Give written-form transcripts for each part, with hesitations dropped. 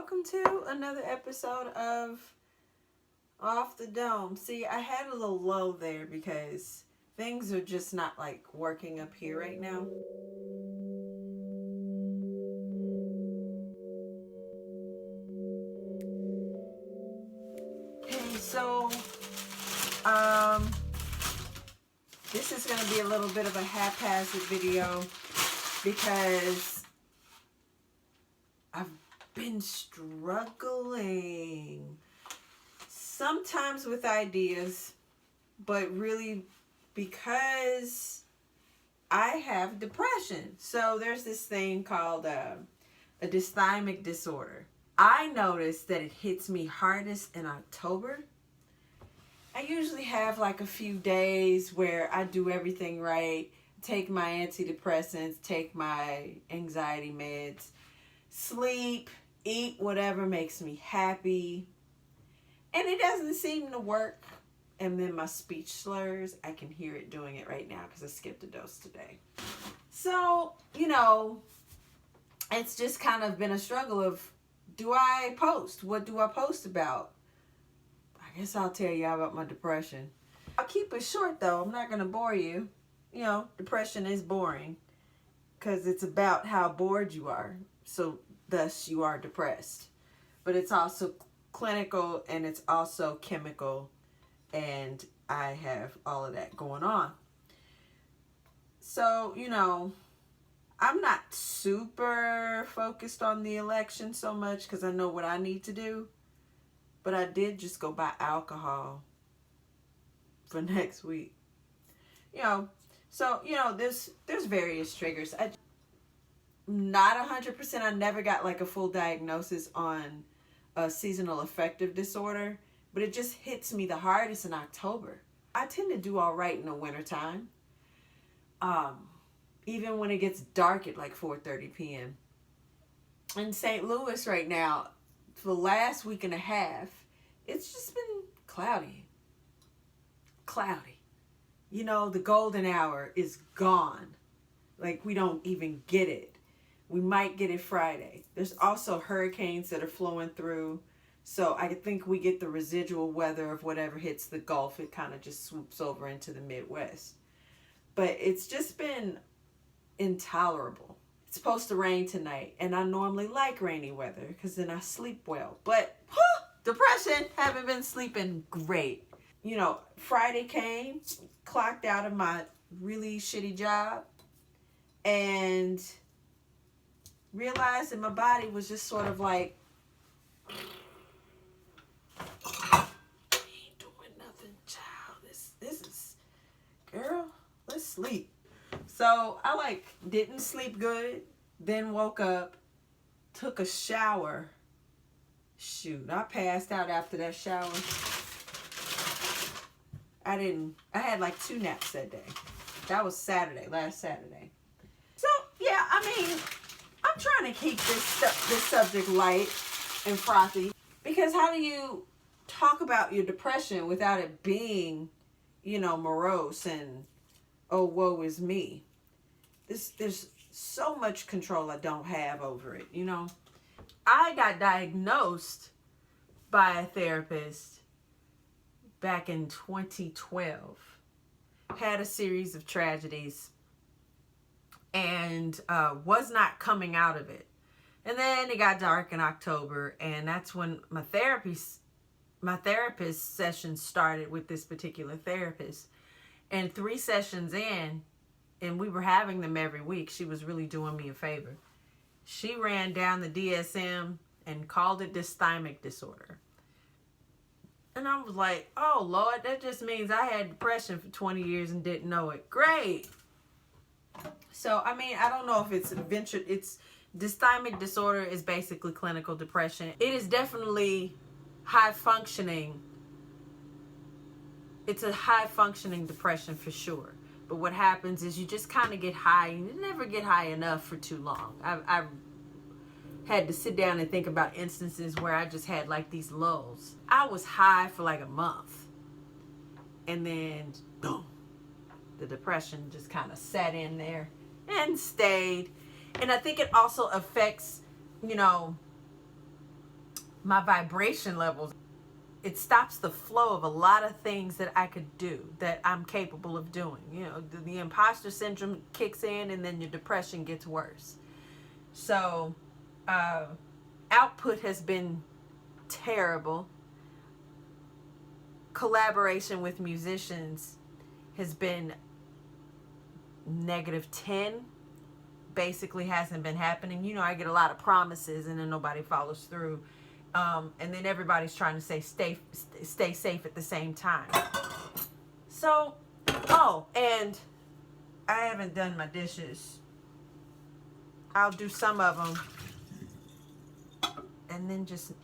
welcome to another episode of Off the Dome. See, I had a little lull there because things are just not like working up here right now. Okay, so this is going to be a little bit of a haphazard video because I've been struggling sometimes with ideas, but really because I have depression. So there's this thing called a dysthymic disorder. I noticed that it hits me hardest in October. I usually have like a few days where I do everything right, take my antidepressants, take my anxiety meds, sleep, eat whatever makes me happy, and it doesn't seem to work. And then my speech slurs, I can hear it doing it right now because I skipped a dose today. So, it's just kind of been a struggle of, do I post? What do I post about? I guess I'll tell you about my depression. I'll keep it short though. I'm not going to bore you. Depression is boring because it's about how bored you are. So thus you are depressed. But it's also clinical and it's also chemical. And I have all of that going on. So, I'm not super focused on the election so much because I know what I need to do. But I did just go buy alcohol for next week. So, there's various triggers. Not 100%. I never got like a full diagnosis on a seasonal affective disorder, but it just hits me the hardest in October. I tend to do all right in the wintertime. Even when it gets dark at like 4:30 p.m. In St. Louis right now, for the last week and a half, it's just been cloudy. The golden hour is gone. Like, we don't even get it. We might get it Friday. There's also hurricanes that are flowing through. So I think we get the residual weather of whatever hits the Gulf. It kind of just swoops over into the Midwest. But it's just been intolerable. It's supposed to rain tonight. And I normally like rainy weather because then I sleep well. But depression, haven't been sleeping great. Friday came, clocked out of my really shitty job, and realized that my body was just sort of like, ain't doing nothing, child. This is, girl, let's sleep. So I didn't sleep good, then woke up, took a shower. Shoot, I passed out after that shower. I had like 2 naps that day. That was last Saturday. So yeah, I'm trying to keep this subject light and frothy, because how do you talk about your depression without it being, morose and, oh, woe is me? There's so much control I don't have over it, I got diagnosed by a therapist back in 2012. Had a series of tragedies and was not coming out of it. And then it got dark in October, and that's when my therapist session started with this particular therapist. And 3 sessions in, and we were having them every week, she was really doing me a favor. She ran down the DSM and called it dysthymic disorder. And I was like, oh, Lord, that just means I had depression for 20 years and didn't know it. Great. So, I don't know if it's dysthymic disorder is basically clinical depression. It is definitely high functioning. It's a high functioning depression for sure. But what happens is you just kind of get high, and you never get high enough for too long. I've had to sit down and think about instances where I just had like these lulls. I was high for like a month, and then boom, the depression just kind of sat in there and stayed. And I think it also affects, my vibration levels. It stops the flow of a lot of things that I could do, that I'm capable of doing. You know, the imposter syndrome kicks in, and then your depression gets worse. So output has been terrible. Collaboration with musicians has been -10. Basically hasn't been happening. You know, I get a lot of promises and then nobody follows through. And then everybody's trying to say stay safe at the same time. So, oh, and I haven't done my dishes. I'll do some of them and then just,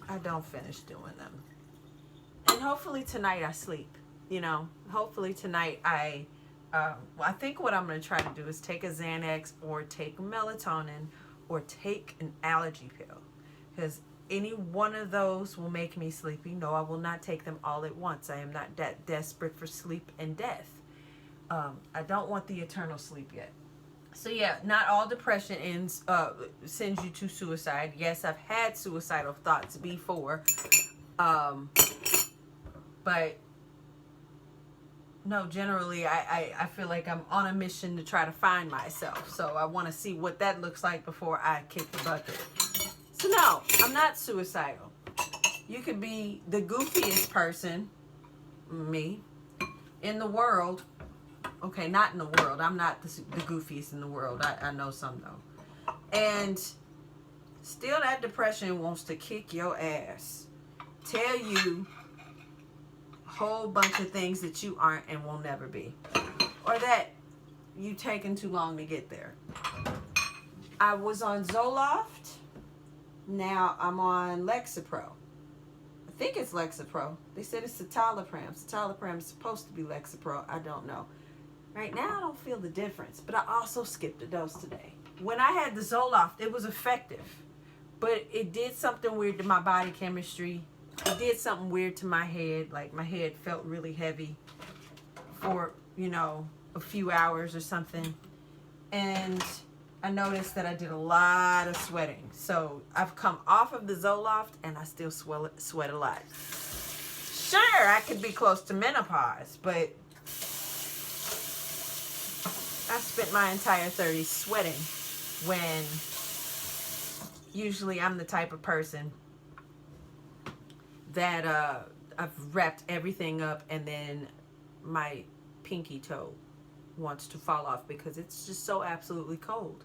I don't finish doing them. And hopefully tonight I sleep, you know. Hopefully tonight I think what I'm going to try to do is take a Xanax or take melatonin or take an allergy pill, because any one of those will make me sleepy. No, I will not take them all at once. I am not that desperate for sleep and death. I don't want the eternal sleep yet. So yeah, not all depression sends you to suicide. Yes, I've had suicidal thoughts before, but no, generally I feel like I'm on a mission to try to find myself. So I want to see what that looks like before I kick the bucket. So no, I'm not suicidal. You could be the goofiest person, me, in the world. Okay, not in the world. I'm not the goofiest in the world. I know some though. And still that depression wants to kick your ass. Tell you whole bunch of things that you aren't and will never be, or that you taken too long to get there. I was on Zoloft. Now I'm on Lexapro. I think it's Lexapro. They said it's citalopram. Citalopram is supposed to be Lexapro. I don't know. Right now I don't feel the difference, but I also skipped a dose today. When I had the Zoloft, it was effective, but it did something weird to my body chemistry. It did something weird to my head. Like my head felt really heavy for, you know, a few hours or something. And I noticed that I did a lot of sweating. So I've come off of the Zoloft and I still sweat a lot. Sure, I could be close to menopause, but I spent my entire 30s sweating, when usually I'm the type of person that I've wrapped everything up and then my pinky toe wants to fall off because it's just so absolutely cold.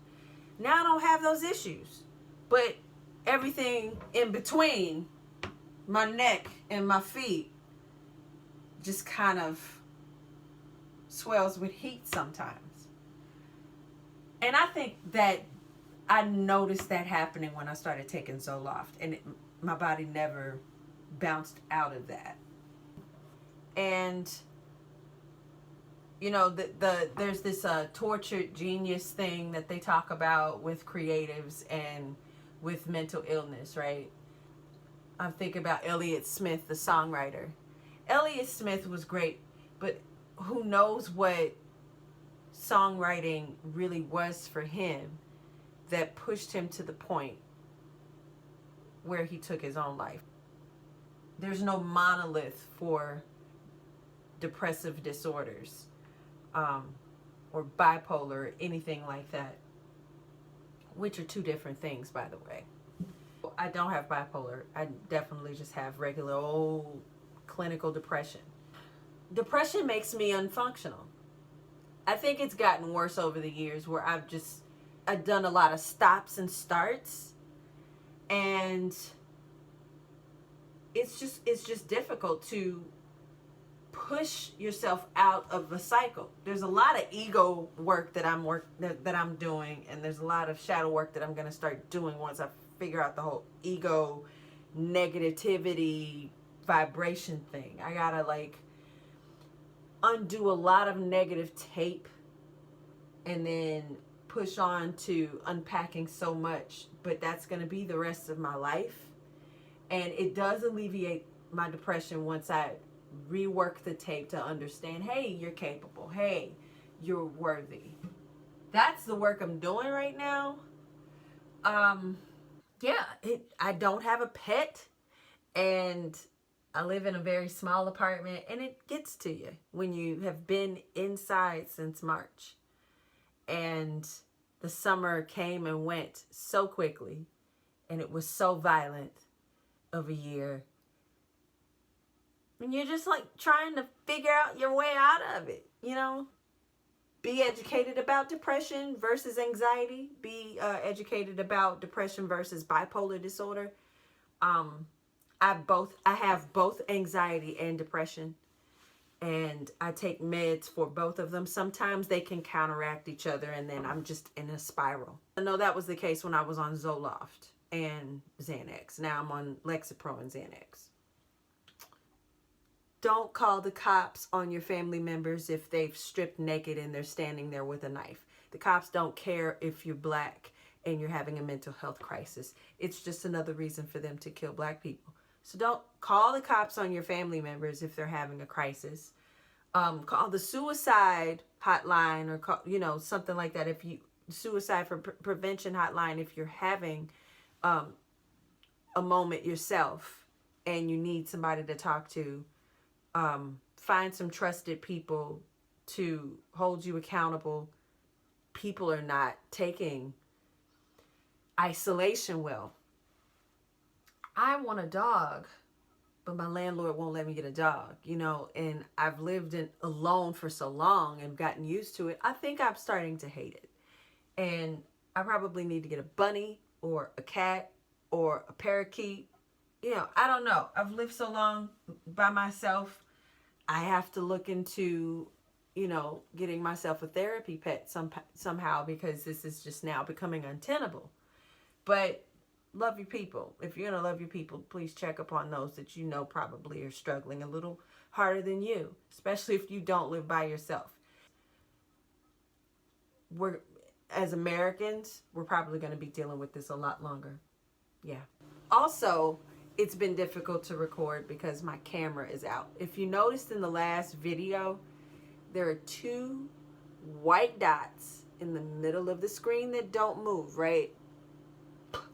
Now I don't have those issues, but everything in between my neck and my feet just kind of swells with heat sometimes. And I think that I noticed that happening when I started taking Zoloft, and my body never bounced out of that. And you know, there's this tortured genius thing that they talk about with creatives and with mental illness, right? I'm thinking about Elliott Smith, the songwriter. Elliott Smith was great, but who knows what songwriting really was for him that pushed him to the point where he took his own life. There's no monolith for depressive disorders, or bipolar, or anything like that, which are two different things, by the way. I don't have bipolar. I definitely just have regular old clinical depression. Depression makes me unfunctional. I think it's gotten worse over the years, where I've done a lot of stops and starts, and it's just difficult to push yourself out of a cycle. There's a lot of ego work that I'm doing, and there's a lot of shadow work that I'm going to start doing once I figure out the whole ego negativity vibration thing. I gotta undo a lot of negative tape and then push on to unpacking so much, but that's going to be the rest of my life. And it does alleviate my depression once I rework the tape to understand, hey, you're capable, hey, you're worthy. That's the work I'm doing right now. yeah, I don't have a pet, and I live in a very small apartment, and it gets to you when you have been inside since March. And the summer came and went so quickly, and it was so violent of a year. And you're just like trying to figure out your way out of it, you know? Be educated about depression versus anxiety. Be educated about depression versus bipolar disorder. Um, I have both anxiety and depression, and I take meds for both of them. Sometimes they can counteract each other, and then I'm just in a spiral. I know that was the case when I was on Zoloft and Xanax. Now I'm on Lexapro and Xanax. Don't call the cops on your family members if they've stripped naked and they're standing there with a knife. The cops don't care if you're black and you're having a mental health crisis. It's just another reason for them to kill black people. So don't call the cops on your family members if they're having a crisis. Call the suicide hotline, or call, something like that. If you suicide for prevention hotline, if you're having a moment yourself and you need somebody to talk to. Find some trusted people to hold you accountable. People are not taking isolation well. I want a dog, but my landlord won't let me get a dog, and I've lived alone for so long and gotten used to it. I think I'm starting to hate it. And I probably need to get a bunny or a cat or a parakeet. I don't know. I've lived so long by myself. I have to look into, getting myself a therapy pet somehow, because this is just now becoming untenable. But love your people. If you're going to love your people, please check upon those that probably are struggling a little harder than you, especially if you don't live by yourself. As Americans, we're probably going to be dealing with this a lot longer. Yeah. Also, it's been difficult to record because my camera is out. If you noticed in the last video, there are 2 white dots in the middle of the screen that don't move, right?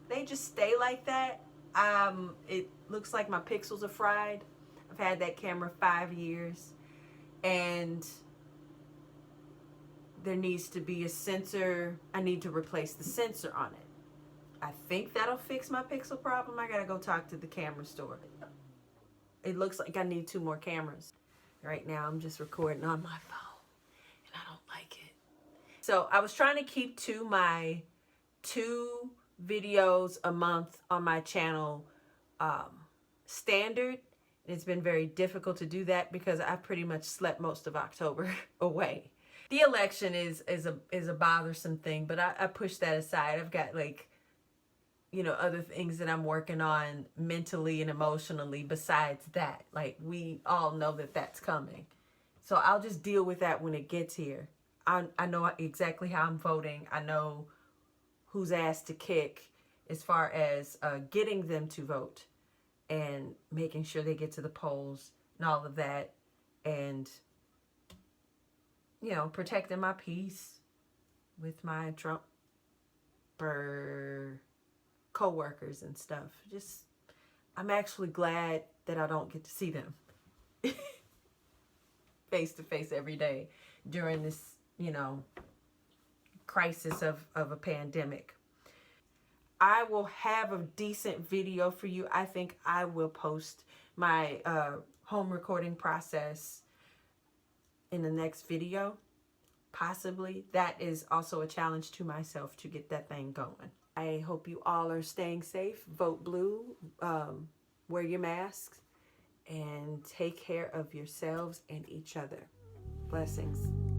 They just stay like that. It looks like my pixels are fried. I've had that camera 5 years, and there needs to be a sensor. I need to replace the sensor on it. I think that'll fix my pixel problem. I gotta go talk to the camera store. It looks like I need 2 more cameras. Right now I'm just recording on my phone, and I don't like it. So I was trying to keep to my 2 videos a month on my channel standard. It's been very difficult to do that because I pretty much slept most of October away. The election is a bothersome thing, but I push that aside. I've got other things that I'm working on mentally and emotionally besides that. Like, we all know that that's coming. So I'll just deal with that when it gets here. I know exactly how I'm voting. I know whose ass to kick as far as getting them to vote and making sure they get to the polls and all of that. And, protecting my peace with my Trump co-workers and stuff. I'm actually glad that I don't get to see them face to face every day during this, crisis of a pandemic. I will have a decent video for you. I think I will post my home recording process in the next video. Possibly. That is also a challenge to myself to get that thing going. I hope you all are staying safe. Vote blue. Wear your masks. And take care of yourselves and each other. Blessings.